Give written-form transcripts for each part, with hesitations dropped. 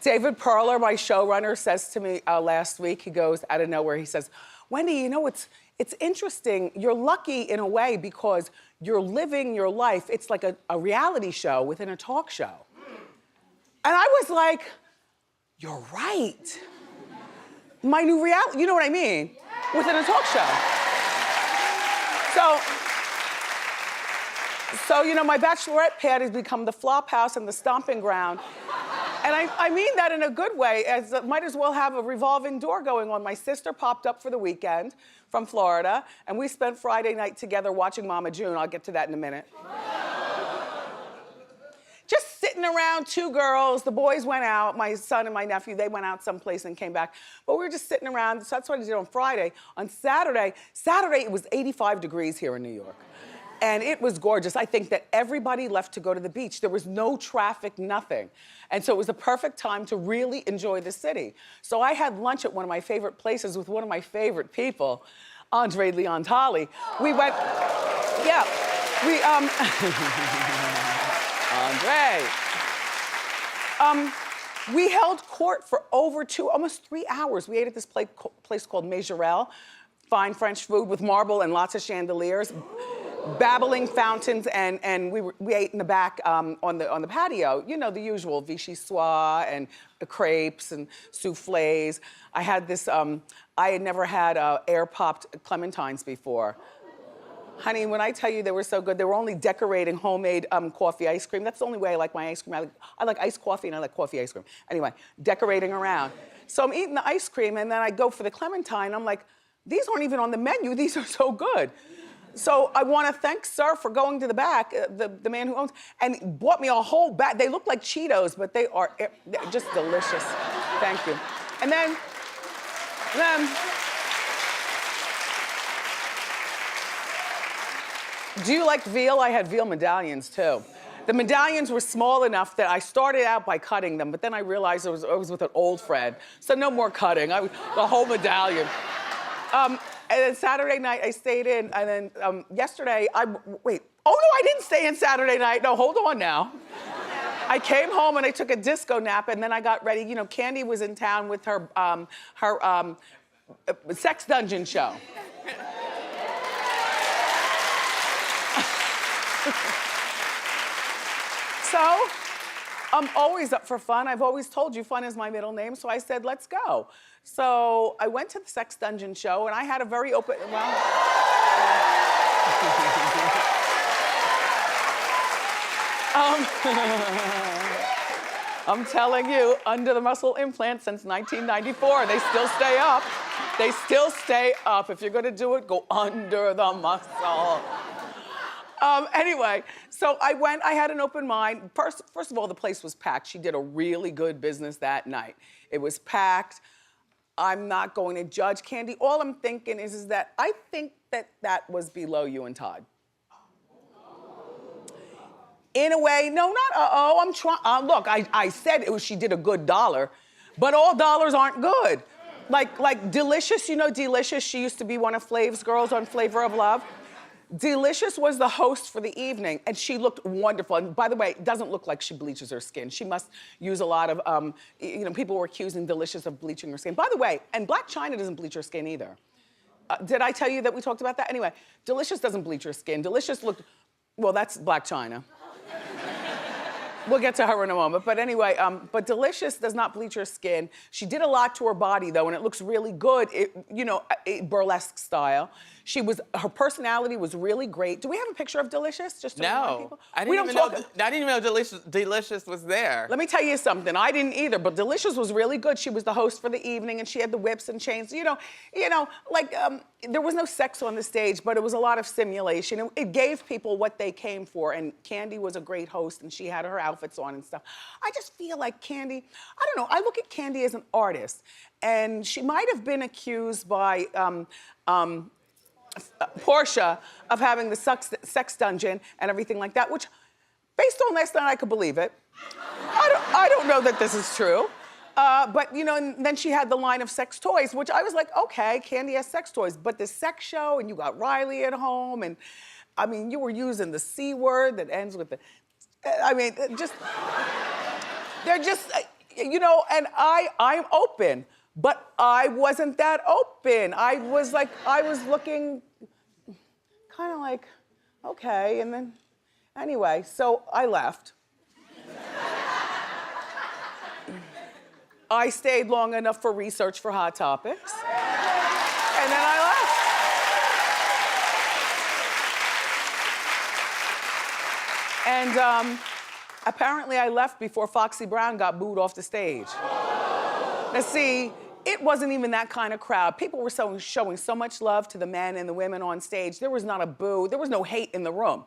David Perler, my showrunner, says to me last week, he goes out of nowhere, he says, Wendy, you know, it's interesting. You're lucky in a way because you're living your life. It's like a reality show within a talk show. And I was like, you're right. My new reality, you know what I mean? Within a talk show. So you know, my bachelorette pad has become the flop house and the stomping ground. And I mean that in a good way, as might as well have a revolving door going on. My sister popped up for the weekend from Florida, and we spent Friday night together watching Mama June. I'll get to that in a minute. Just sitting around, two girls. The boys went out, my son and my nephew, they went out someplace and came back. But we were just sitting around, so that's what I did on Friday. On Saturday it was 85 degrees here in New York. And it was gorgeous. I think that everybody left to go to the beach. There was no traffic, nothing. And so it was the perfect time to really enjoy the city. So I had lunch at one of my favorite places with one of my favorite people, André Leon Talley. We went, yeah, André. We held court for over almost 3 hours. We ate at this place called Majorelle. Fine French food with marble and lots of chandeliers. Babbling fountains, and we ate in the back on the patio. You know, the usual vichyssoise and crepes and soufflés. I had this, I had never had air-popped clementines before. Honey, when I tell you they were so good, they were only decorating homemade coffee ice cream. That's the only way I like my ice cream. I like iced coffee and I like coffee ice cream. Anyway, decorating around. So I'm eating the ice cream and then I go for the clementine. I'm like, these aren't even on the menu. These are so good. So I want to thank Sir for going to the back, the man who owns, and bought me a whole bag. They look like Cheetos, but they're just delicious. Thank you. And then, do you like veal? I had veal medallions too. The medallions were small enough that I started out by cutting them, but then I realized I was with an old friend, so no more cutting. The whole medallion. And then Saturday night I stayed in, and then yesterday wait. Oh no, I didn't stay in Saturday night. No, hold on now. I came home and I took a disco nap, and then I got ready. You know, Kandi was in town with her sex dungeon show. So, I'm always up for fun. I've always told you fun is my middle name, so I said, let's go. So I went to the sex dungeon show and I had a very open, well. I'm telling you, under the muscle implant since 1994, they still stay up. They still stay up. If you're gonna do it, go under the muscle. Anyway, so I went, I had an open mind. First of all, the place was packed. She did a really good business that night. It was packed. I'm not going to judge Kandi. All I'm thinking is that I think that was below you and Todd. In a way, no, not uh-oh, I'm trying, look, I said she did a good dollar, but all dollars aren't good. Like Delicious, you know Delicious, she used to be one of Flav's girls on Flavor of Love. Delicious was the host for the evening, and she looked wonderful. And by the way, it doesn't look like she bleaches her skin. She must use a lot of, you know, people were accusing Delicious of bleaching her skin. By the way, and Blac Chyna doesn't bleach her skin either. Did I tell you that we talked about that? Anyway, Delicious doesn't bleach her skin. Delicious looked, well, that's Blac Chyna. We'll get to her in a moment. But anyway, but Delicious does not bleach her skin. She did a lot to her body though, and it looks really good, you know, burlesque style. Her personality was really great. Do we have a picture of Delicious? Just to remind people? I didn't even know Delicious was there. Let me tell you something. I didn't either, but Delicious was really good. She was the host for the evening, and she had the whips and chains. You know, like there was no sex on the stage, but it was a lot of simulation. It gave people what they came for, and Kandi was a great host, and she had her outfits on and stuff. I just feel like Kandi, I don't know. I look at Kandi as an artist, and she might have been accused by Portia of having the sex dungeon and everything like that, which, based on last night, I could believe it. I don't know that this is true. But, you know, and then she had the line of sex toys, which I was like, okay, Kandi has sex toys. But the sex show, and you got Riley at home, and, I mean, you were using the C word that ends with the, I mean, they're just, you know, and I'm open, but I wasn't that open. I was looking kind of like, okay, and then, anyway, so I left. I stayed long enough for research for Hot Topics, and then I left. And apparently I left before Foxy Brown got booed off the stage. Now see, it wasn't even that kind of crowd. People were showing so much love to the men and the women on stage. There was not a boo, there was no hate in the room.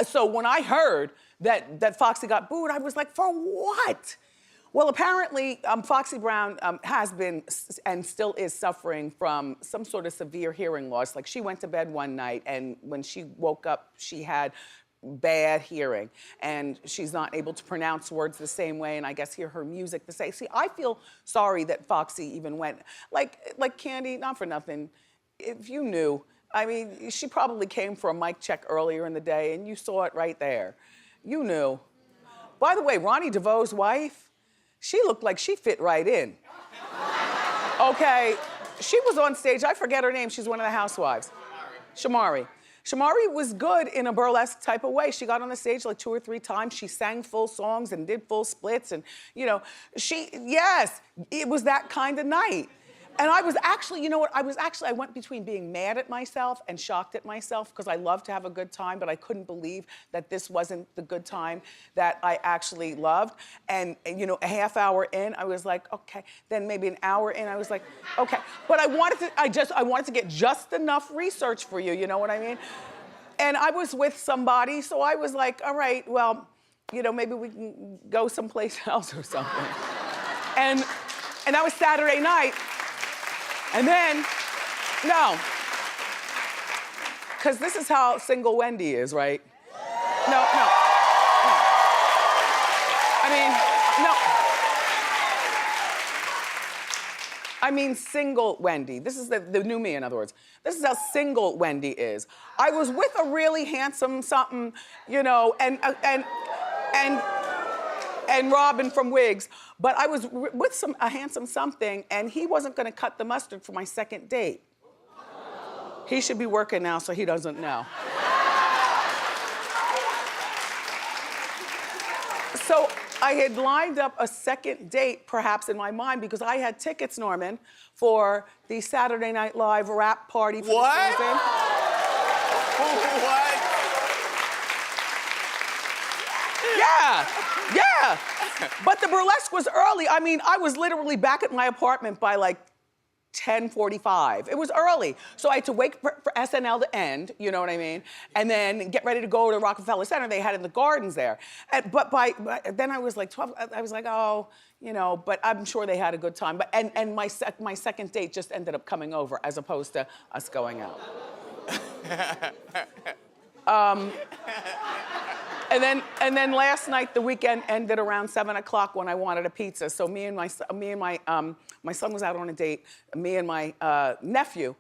So when I heard that Foxy got booed, I was like, for what? Well, apparently Foxy Brown has been and still is suffering from some sort of severe hearing loss. Like she went to bed one night and when she woke up, she had bad hearing and she's not able to pronounce words the same way and I guess hear her music the same. See, I feel sorry that Foxy even went, like Kandi, not for nothing, if you knew, I mean, she probably came for a mic check earlier in the day and you saw it right there. You knew. By the way, Ronnie DeVoe's wife, she looked like she fit right in. Okay, she was on stage, I forget her name, she's one of the housewives. Shamari. Shamari was good in a burlesque type of way. She got on the stage like 2 or 3 times. She sang full songs and did full splits and, you know, yes, it was that kind of night. And I was actually, you know what, I went between being mad at myself and shocked at myself because I love to have a good time, but I couldn't believe that this wasn't the good time that I actually loved. And you know, a half hour in, I was like, okay. Then maybe an hour in, I was like, okay. But I wanted to get just enough research for you, you know what I mean? And I was with somebody, so I was like, all right, well, you know, maybe we can go someplace else or something. And that was Saturday night. And then, no, because this is how single Wendy is, right? No. I mean single Wendy. This is the new me, in other words. This is how single Wendy is. I was with a really handsome something, you know, and Robin from Wigs, but I was with a handsome something and he wasn't gonna cut the mustard for my second date. He should be working now so he doesn't know. So I had lined up a second date perhaps in my mind because I had tickets, Norman, for the Saturday Night Live rap party for the season. What? Yeah. But the burlesque was early. I mean, I was literally back at my apartment by like 10:45. It was early. So I had to wait for SNL to end, you know what I mean? And then get ready to go to Rockefeller Center. They had it in the gardens there. But then I was like 12, I was like, oh, you know, but I'm sure they had a good time. But and my second date just ended up coming over as opposed to us going out. And then last night, the weekend ended around 7 o'clock when I wanted a pizza. So my son was out on a date. Me and my nephew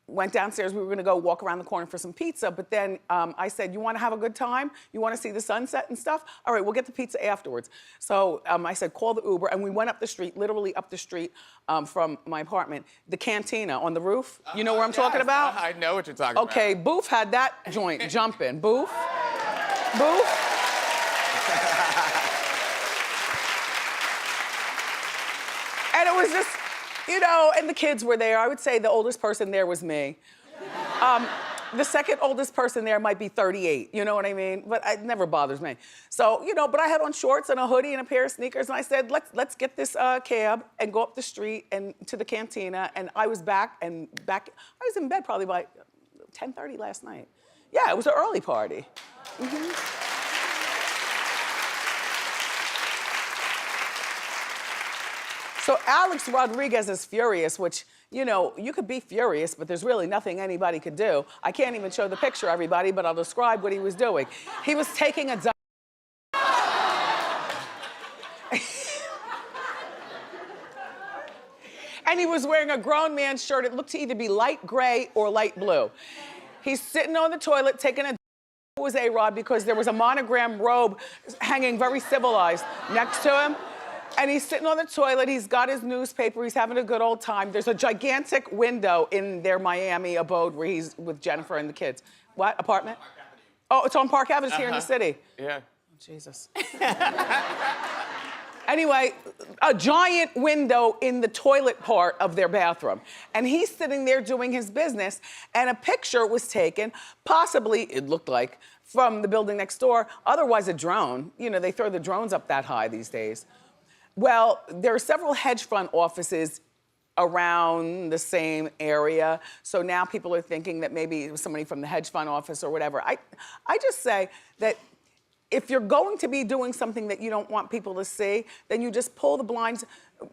went downstairs. We were gonna go walk around the corner for some pizza. But then I said, you wanna have a good time? You wanna see the sunset and stuff? All right, we'll get the pizza afterwards. So I said, call the Uber. And we went up the street, literally up the street from my apartment, the Cantina on the roof. You know where I'm talking about? I know what you're talking about. Okay, Boof had that joint jumping. Boof. And it was just, you know, and the kids were there. I would say the oldest person there was me. The second oldest person there might be 38, you know what I mean? But it never bothers me. So, you know, but I had on shorts and a hoodie and a pair of sneakers and I said, let's get this cab and go up the street and to the Cantina. And I was I was in bed probably by 10:30 last night. Yeah, it was an early party. So Alex Rodriguez is furious, which, you know, you could be furious, but there's really nothing anybody could do. I can't even show the picture, everybody, but I'll describe what he was doing. He was taking a dump. And he was wearing a grown man's shirt. It looked to either be light gray or light blue. He's sitting on the toilet taking a dump. It was A-Rod because there was a monogram robe hanging very civilized next to him. And he's sitting on the toilet, he's got his newspaper, he's having a good old time. There's a gigantic window in their Miami abode where he's with Jennifer and the kids. What, apartment? Oh, it's on Park Avenue, it's here in the city. Yeah. Jesus. Anyway, a giant window in the toilet part of their bathroom. And he's sitting there doing his business, and a picture was taken, possibly, it looked like, from the building next door, otherwise a drone. You know, they throw the drones up that high these days. Well, there are several hedge fund offices around the same area. So now people are thinking that maybe it was somebody from the hedge fund office or whatever. I just say that if you're going to be doing something that you don't want people to see, then you just pull the blinds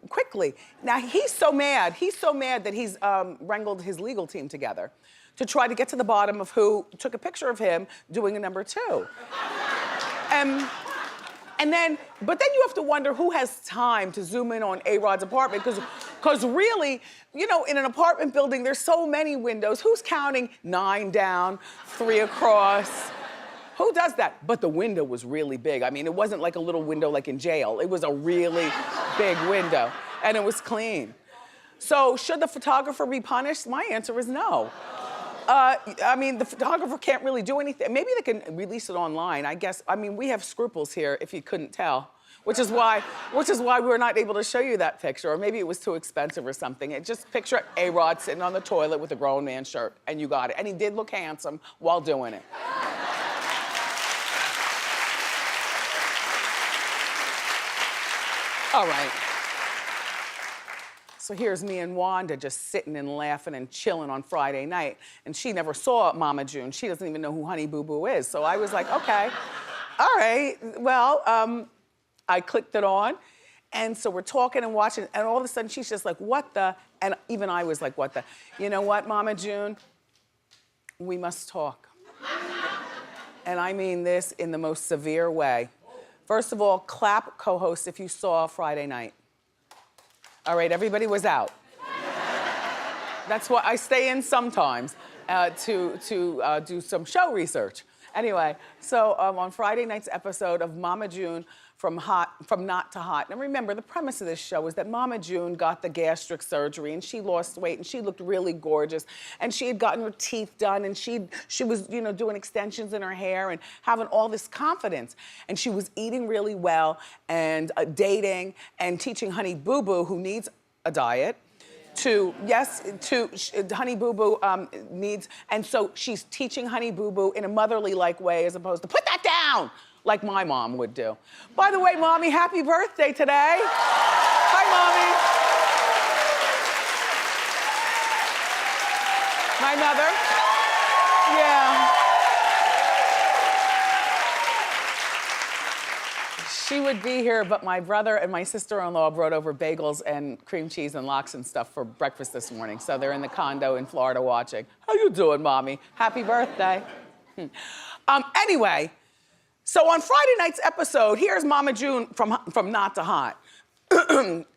quickly. Now, he's so mad that he's wrangled his legal team together to try to get to the bottom of who took a picture of him doing a number 2. But then you have to wonder who has time to zoom in on A-Rod's apartment, because really, you know, in an apartment building, there's so many windows. Who's counting 9 down, 3 across? Who does that? But the window was really big. I mean, it wasn't like a little window like in jail. It was a really big window, and it was clean. So should the photographer be punished? My answer is no. I mean, the photographer can't really do anything. Maybe they can release it online, I guess. I mean, we have scruples here, if you couldn't tell, which is why we're not able to show you that picture, or maybe it was too expensive or something. And just picture A-Rod sitting on the toilet with a grown man shirt, and you got it. And he did look handsome while doing it. All right. So here's me and Wanda just sitting and laughing and chilling on Friday night. And she never saw Mama June. She doesn't even know who Honey Boo Boo is. So I was like, okay, all right. Well, I clicked it on. And so we're talking and watching. And all of a sudden she's just like, what the? And even I was like, what the? You know what, Mama June? We must talk. And I mean this in the most severe way. First of all, clap, co-host, if you saw Friday night. All right, everybody was out. That's why I stay in sometimes to do some show research. Anyway, so on Friday night's episode of Mama June from Not to Hot. Now remember, the premise of this show is that Mama June got the gastric surgery and she lost weight and she looked really gorgeous and she had gotten her teeth done and she was, you know, doing extensions in her hair and having all this confidence. And she was eating really well and dating and teaching Honey Boo Boo, who needs a diet, Honey Boo Boo needs, and so she's teaching Honey Boo Boo in a motherly-like way as opposed to put that down, like my mom would do. By the way, Mommy, happy birthday today. Hi, Mommy. My mother. Yeah. She would be here, but my brother and my sister-in-law brought over bagels and cream cheese and lox and stuff for breakfast this morning. So they're in the condo in Florida watching. How you doing, Mommy? Happy birthday. Anyway, so on Friday night's episode, here's Mama June from Not to Hot,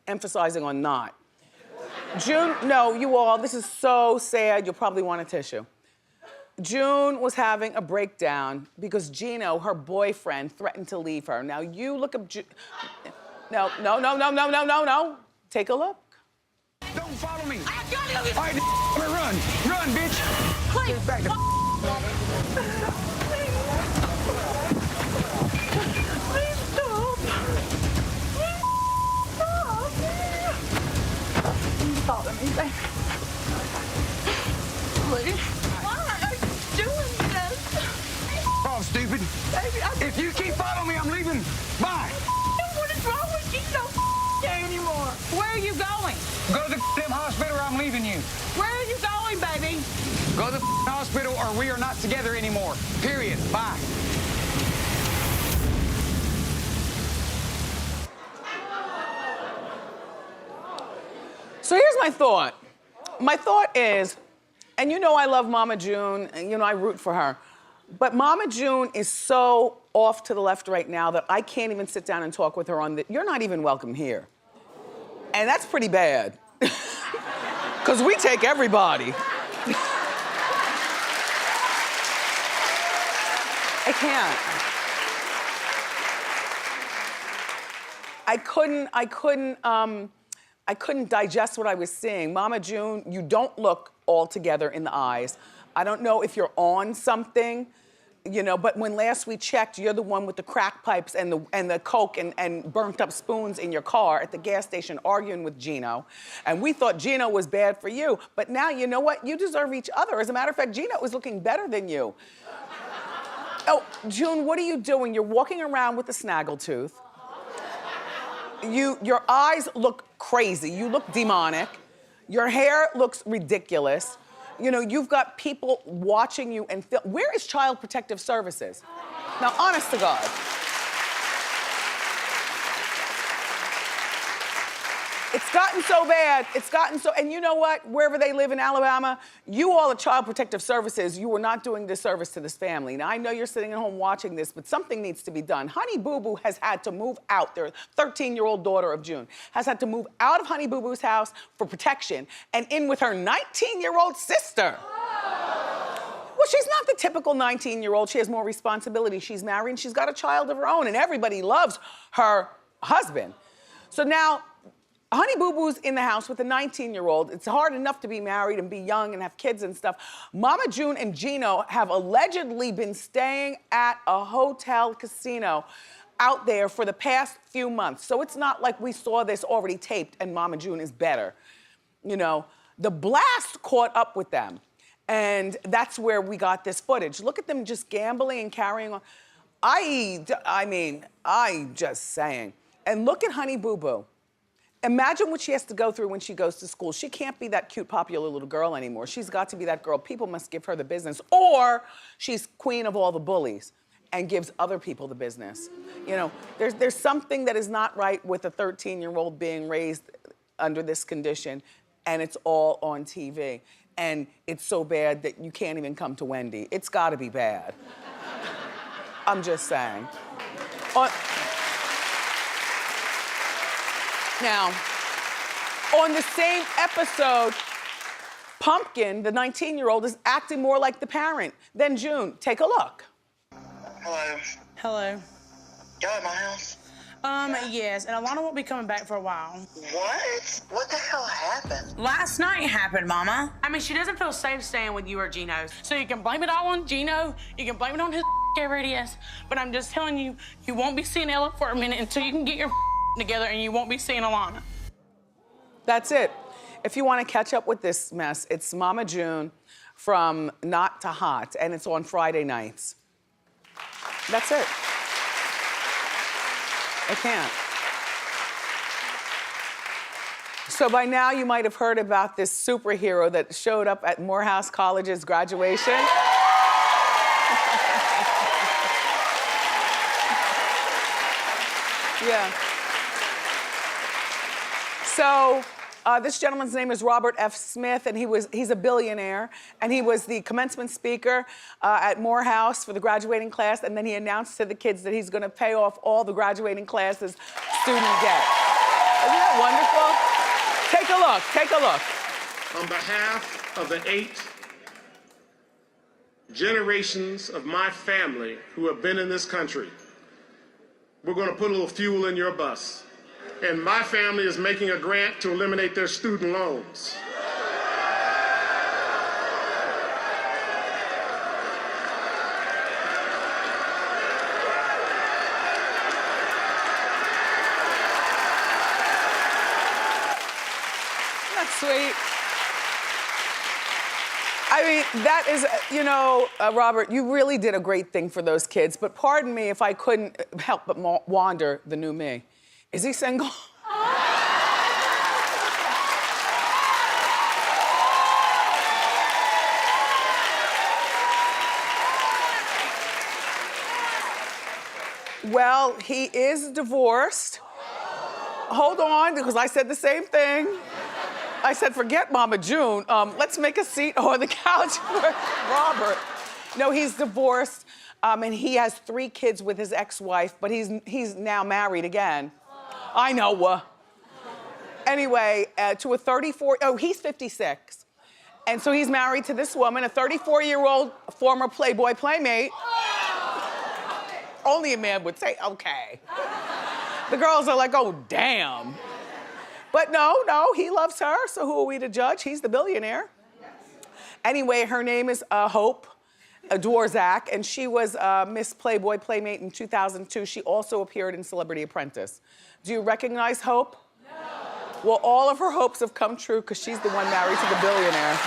emphasizing on not. June, no, you all, this is so sad, you'll probably want a tissue. June was having a breakdown because Gino, her boyfriend, threatened to leave her. Now you look up No. Take a look. Don't follow me. I got it. All right, run, bitch. Please. Get back Please stop. Please stop. Follow me, baby. Please. Why are you doing this? off, stupid. Baby, If you keep following me, I'm leaving. Bye. what is wrong with you? Don't care anymore. Where are you going? Go to the damn hospital or I'm leaving you. Where are you going, baby? Go to the hospital or we are not together anymore. Period. Bye. So here's my thought. My thought is, and you know I love Mama June, and you know I root for her, but Mama June is so off to the left right now that I can't even sit down and talk with her on the, you're not even welcome here. And that's pretty bad. Because we take everybody. I can't. I couldn't digest what I was seeing. Mama June, you don't look all together in the eyes. I don't know if you're on something, you know, but when last we checked, you're the one with the crack pipes and the coke and burnt up spoons in your car at the gas station arguing with Gino. And we thought Gino was bad for you, but now you know what? You deserve each other. As a matter of fact, Gino is looking better than you. Oh, June, what are you doing? You're walking around with a snaggletooth. Your eyes look crazy. You look demonic. Your hair looks ridiculous. You know, you've got people watching you and where is Child Protective Services? Now, honest to God. It's gotten so bad. And you know what? Wherever they live in Alabama, you all at Child Protective Services, you are not doing disservice to this family. Now, I know you're sitting at home watching this, but something needs to be done. Honey Boo Boo has had to move out. Their 13-year-old daughter of June has had to move out of Honey Boo Boo's house for protection and in with her 19-year-old sister. Well, she's not the typical 19-year-old. She has more responsibility. She's married and she's got a child of her own, and everybody loves her husband. So now, Honey Boo Boo's in the house with a 19-year-old. It's hard enough to be married and be young and have kids and stuff. Mama June and Gino have allegedly been staying at a hotel casino out there for the past few months. So it's not like we saw this already taped and Mama June is better. You know, the blast caught up with them. And that's where we got this footage. Look at them just gambling and carrying on. I just saying. And look at Honey Boo Boo. Imagine what she has to go through when she goes to school. She can't be that cute, popular little girl anymore. She's got to be that girl. People must give her the business. Or she's queen of all the bullies and gives other people the business. You know, there's something that is not right with a 13-year-old being raised under this condition, and it's all on TV. And it's so bad that you can't even come to Wendy. It's gotta be bad. I'm just saying. Now, on the same episode, Pumpkin, the 19-year-old, is acting more like the parent than June. Take a look. Hello. Hello. Y'all at my house? Yes, and Alana won't be coming back for a while. What? What the hell happened? Last night happened, Mama. I mean, she doesn't feel safe staying with you or Gino's. So you can blame it all on Gino. You can blame it on his radius. But I'm just telling you, you won't be seeing Ella for a minute until you can get your together, and you won't be seeing Alana. That's it. If you want to catch up with this mess, it's Mama June from Not to Hot, and it's on Friday nights. That's it. I can't. So by now you might have heard about this superhero that showed up at Morehouse College's graduation. Yeah. So this gentleman's name is Robert F. Smith, and he's a billionaire, and he was the commencement speaker at Morehouse for the graduating class, and then he announced to the kids that he's gonna pay off all the graduating classes student debt. Isn't that wonderful? Take a look, take a look. On behalf of the 8 generations of my family who have been in this country, we're gonna put a little fuel in your bus. And my family is making a grant to eliminate their student loans. That's sweet. I mean, that is, you know, Robert, you really did a great thing for those kids, but pardon me if I couldn't help but wonder the new me. Is he single? Well, he is divorced. Hold on, because I said the same thing. I said, forget Mama June. Let's make a seat on the couch for Robert. No, he's divorced, and he has 3 kids with his ex-wife, but he's now married again. I know. Anyway, to a he's 56. And so he's married to this woman, a 34-year-old former Playboy playmate. Only a man would say, okay. The girls are like, oh, damn. But no, he loves her, so who are we to judge? He's the billionaire. Anyway, her name is Hope Dworzak, and she was Miss Playboy Playmate in 2002. She also appeared in Celebrity Apprentice. Do you recognize Hope? No. Well, all of her hopes have come true because she's the one married to the billionaire.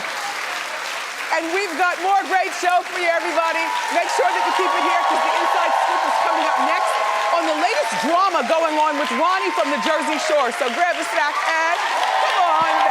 And we've got more great show for you, everybody. Make sure that you keep it here because the Inside Scoop is coming up next on the latest drama going on with Ronnie from the Jersey Shore. So grab a snack and come on.